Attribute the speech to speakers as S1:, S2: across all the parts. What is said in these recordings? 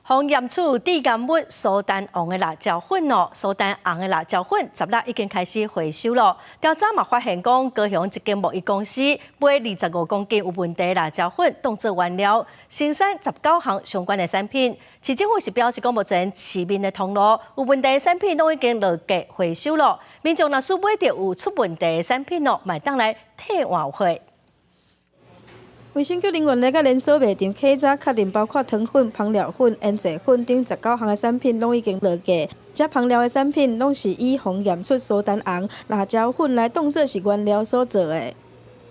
S1: 从验出低甘物苏丹红的辣椒粉苏丹红的辣椒粉10日已经开始回收了。调查嘛发现讲，高雄一间贸易公司买25公斤有问题的辣椒粉当作原料，生产19项相关的产品。市政府是表示讲，目前市面的通路有问题的产品都已经落价回收了。民众若是买到有出问题的产品买当来退换货。
S2: 卫生局人员咧，甲连锁卖场起早确认，包括糖粉、芳料粉、腌制粉等19项的产品，拢已经落价。这芳料的产品，拢是以红验出苏丹红辣椒粉来当作是原料所做的。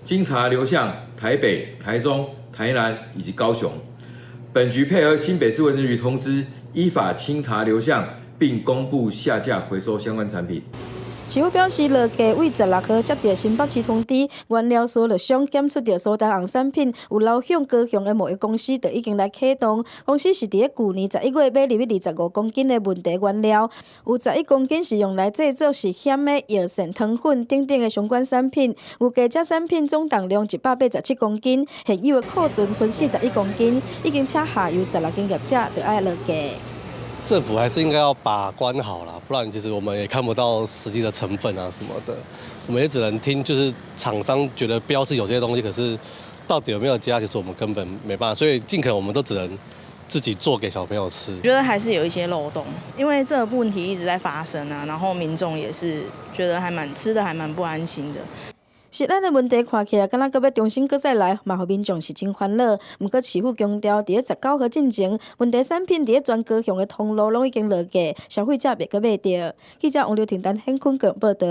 S3: 经查流向台北、台中、台南以及高雄，本局配合新北市卫生局通知，依法清查流向，并公布下架回收相关产品。
S2: 市府表示，落价为16号接到新北市通知，原料所陆商检出到苏丹红产品有流向高雄的贸易公司，就已经来启动。公司是伫去年11月买入25公斤的问题原料，有11公斤是用来制作是险的药膳糖粉等等的相关产品。有价这产品总重量187公斤，现有的库存剩41公斤，已经请下游16间业者就要落价。
S4: 政府还是应该要把关好啦，不然其实我们也看不到实际的成分啊什么的，我们也只能听就是厂商觉得标示有这些东西，可是到底有没有加，其实我们根本没办法，所以尽可能我们都只能自己做给小朋友吃。
S5: 我觉得还是有一些漏洞，因为这个问题一直在发生啊，然后民众也是觉得吃的还蛮不安心的。
S2: 食咱的问题看起来，敢若搁要重新搁再来，嘛，互民众是真烦恼。毋过市府强调，伫19号进前，问题产品伫全高雄的通路拢已经落价，消费者袂搁买到。记者王刘婷、陈显坤报道。